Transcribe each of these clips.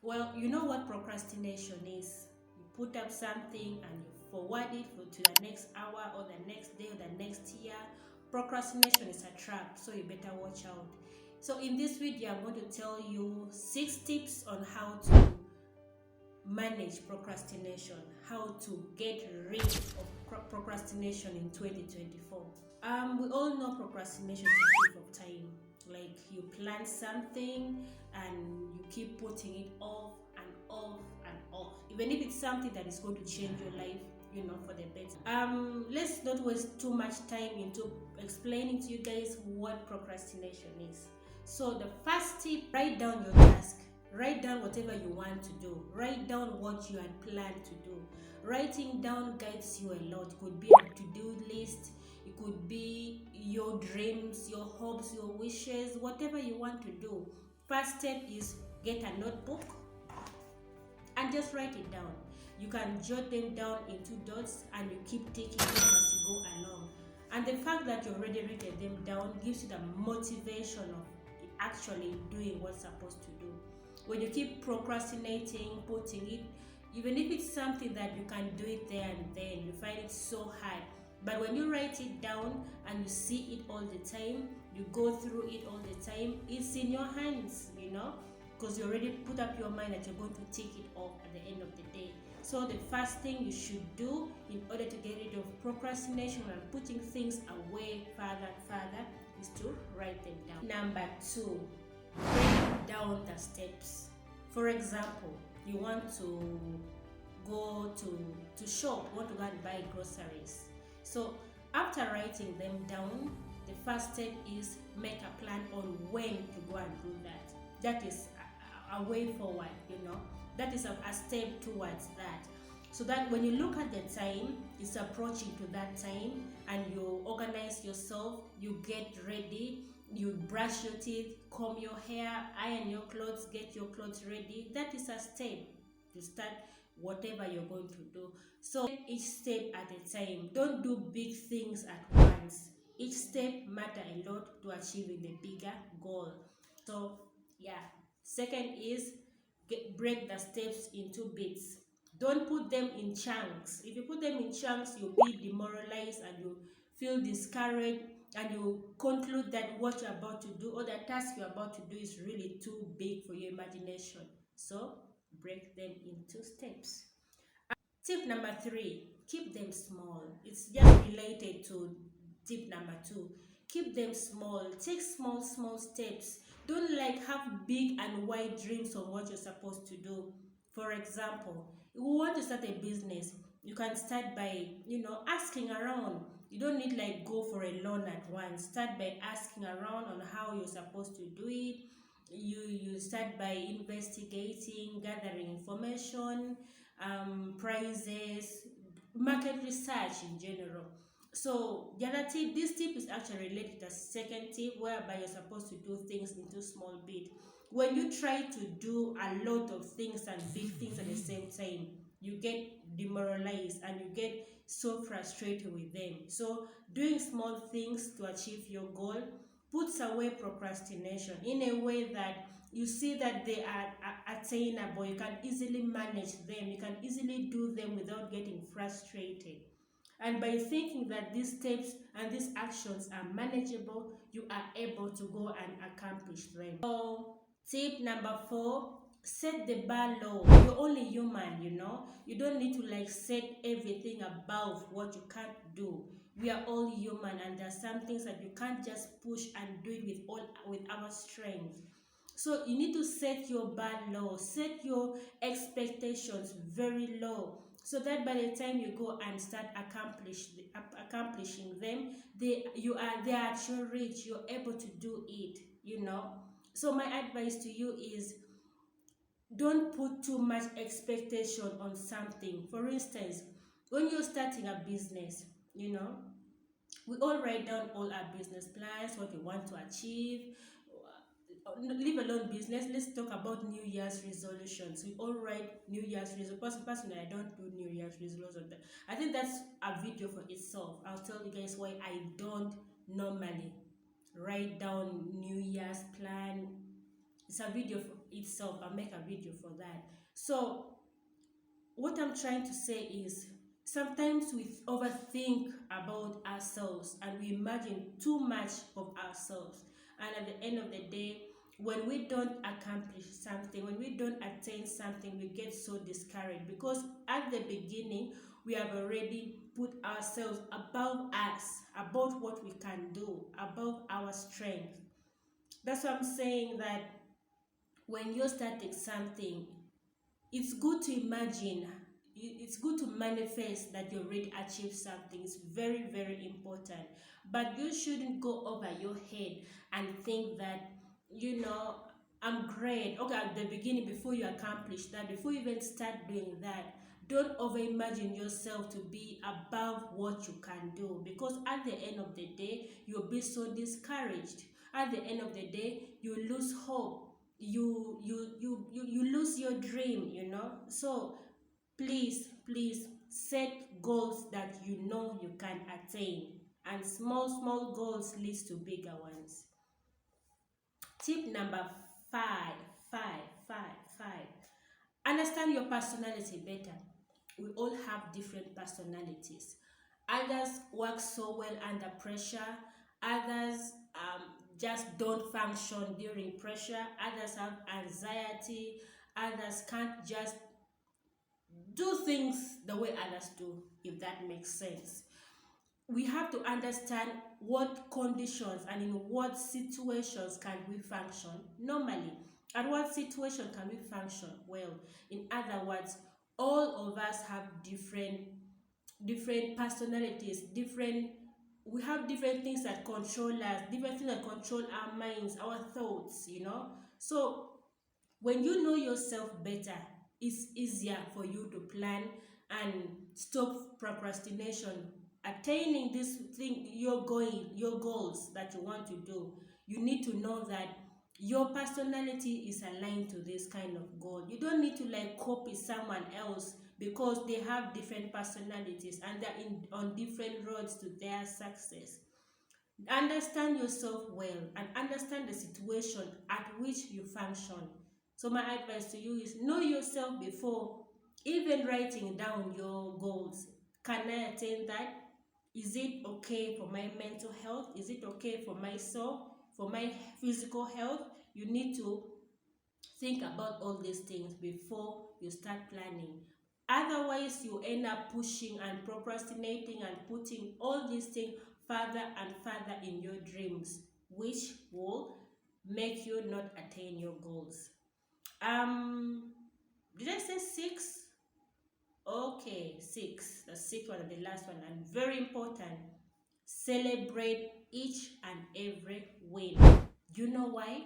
Well, you know what procrastination is. You put up something and you forward it to the next hour or the next day or the next year. Procrastination is a trap, so you better watch out. So in this video, I'm going to tell you 6 tips on how to manage procrastination, how to get rid of procrastination in 2024. We all know procrastination is a thief of time. Like you plan something and you keep putting it off and off and off, even if it's something that is going to change your life, for the better. Let's not waste too much time into explaining to you guys what procrastination is. So the first tip: write down your task. Write down whatever you want to do. Write down what you had planned to do. Writing down guides you a lot. It could be a to-do list, it could be your dreams, your hopes, your wishes, whatever you want to do. First step is get a notebook and just write it down. You can jot them down into dots and you keep taking them as you go along. And the fact that you already written them down gives you the motivation of actually doing what's supposed to do. When you keep procrastinating, putting it, even if it's something that you can do it there and then, you find it so hard. But when you write it down and you see it all the time, you go through it all the time, it's in your hands, because you already put up your mind that you're going to take it off at the end of the day. So the first thing you should do in order to get rid of procrastination and putting things away further and further is to write them down. Number 2, break down the steps. For example, you want to go to shop, you want to go and buy groceries. So after writing them down, the first step is make a plan on when to go and do that. That is a way forward, that is a step towards that. So that when you look at the time, it's approaching to that time and you organize yourself, you get ready, you brush your teeth, comb your hair, iron your clothes, get your clothes ready. That is a step to start whatever you're going to do. So each step at a time. Don't do big things at once. Each step matter a lot to achieving the bigger goal. So yeah. Second is break the steps into bits. Don't put them in chunks. If you put them in chunks, you'll be demoralized and you feel discouraged and you conclude that what you're about to do or the task you're about to do is really too big for your imagination. So break them into steps. Tip number 3, keep them small. It's just related to tip number 2. Keep them small. Take small steps. Don't have big and wide dreams on what you're supposed to do. For example, if you want to start a business, you can start by, asking around. You don't need go for a loan at once. Start by asking around on how you're supposed to do it. You start by investigating, gathering information, prices, market research in general. So the other tip, this tip is actually related to the second tip, whereby you're supposed to do things into small bit. When you try to do a lot of things and big things at the same time, you get demoralized and you get so frustrated with them. So doing small things to achieve your goal puts away procrastination in a way that you see that they are attainable. You can easily manage them. You can easily do them without getting frustrated. And by thinking that these steps and these actions are manageable, you are able to go and accomplish them. So, tip number 4, set the bar low. You're only human, You don't need to set everything above what you can't do. We are all human and there are some things that you can't just push and do it with our strength. So you need to set your bar low, set your expectations very low, so that by the time you go and start accomplishing them, they are at your reach. You're able to do it. So my advice to you is, don't put too much expectation on something. For instance, when you're starting a business, we all write down all our business plans, what we want to achieve. Leave alone business, let's talk about New Year's resolutions. We all write New Year's resolutions. Personally, I don't do New Year's resolutions. I think that's a video for itself. I'll tell you guys why I don't normally write down New Year's plan. It's a video itself. I'll make a video for that. So what I'm trying to say is, sometimes we overthink about ourselves and we imagine too much of ourselves. And at the end of the day, when we don't accomplish something, when we don't attain something, we get so discouraged, because at the beginning, we have already put ourselves above us, above what we can do, above our strength. That's why I'm saying that when you're starting something, it's good to imagine, it's good to manifest that you already achieved something. It's very, very important. But you shouldn't go over your head and think that, I'm great. Okay, at the beginning, before you accomplish that, before you even start doing that, don't over imagine yourself to be above what you can do, because at the end of the day, you'll be so discouraged. At the end of the day, you lose hope, you lose your dream. So please set goals that you can attain, and small goals leads to bigger ones. Tip number five. Understand your personality better. We all have different personalities. Others work so well under pressure. Others just don't function during pressure. Others have anxiety. Others can't just do things the way others do, if that makes sense. We have to understand what conditions and in what situations can we function normally, and what situation can we function well. In other words, all of us have different personalities, we have different things that control us, different things that control our minds, our thoughts. So when you know yourself better, it's easier for you to plan and stop procrastination, attaining this thing, your goals that you want to do. You need to know that your personality is aligned to this kind of goal. You don't need to copy someone else, because they have different personalities and they're on different roads to their success. Understand yourself well and understand the situation at which you function. So my advice to you is, know yourself before even writing down your goals. Can I attain that? Is it okay for my mental health? Is it okay for my soul, for my physical health? You need to think about all these things before you start planning. Otherwise, you end up pushing and procrastinating and putting all these things further and further in your dreams, which will make you not attain your goals. Did I say 6? Okay, 6. The sixth one and the last one, and very important. Celebrate each and every win. Do you know why?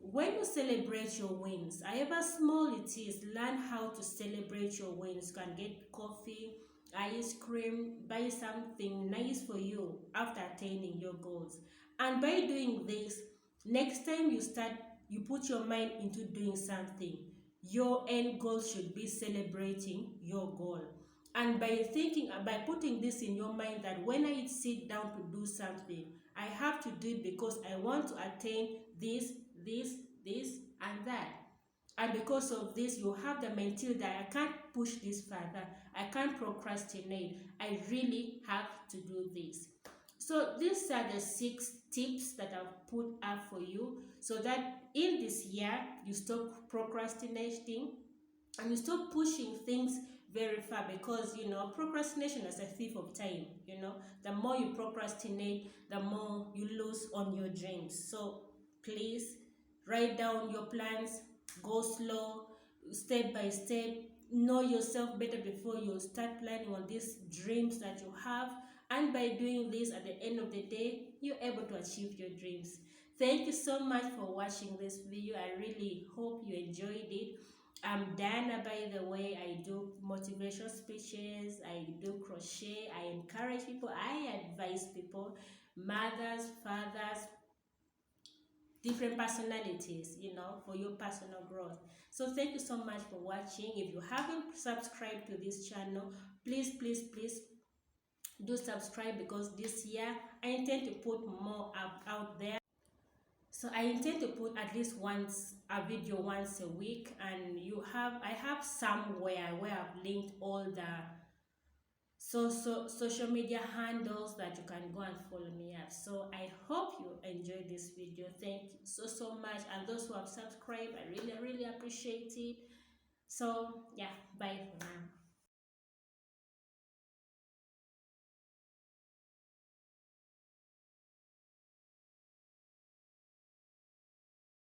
When you celebrate your wins, however small it is, learn how to celebrate your wins. You can get coffee, ice cream, buy something nice for you after attaining your goals. And by doing this, next time you put your mind into doing something, your end goal should be celebrating your goal. And by putting this in your mind, that when I sit down to do something, I have to do it because I want to attain this, and that. And because of this, you have the mentality that I can't push this further, I can't procrastinate, I really have to do this. So these are the 6 tips that I've put up for you, so that in this year you stop procrastinating and you stop pushing things very far, because procrastination is a thief of time. The more you procrastinate, the more you lose on your dreams. So please write down your plans, go slow, step by step, know yourself better before you start planning on these dreams that you have. And by doing this, at the end of the day, you're able to achieve your dreams. Thank you so much for watching this video. I really hope you enjoyed it. I'm Dana, by the way. I do motivational speeches, I do crochet, I encourage people, I advise people, mothers, fathers, different personalities, for your personal growth. So thank you so much for watching. If you haven't subscribed to this channel, please do subscribe, because this year I intend to put more out there. So I intend to put at least once a video once a week, and I have somewhere where I've linked all the social media handles that you can go and follow me at. So I hope you enjoyed this video. Thank you so much, and those who have subscribed, I really appreciate it. So yeah, bye for now.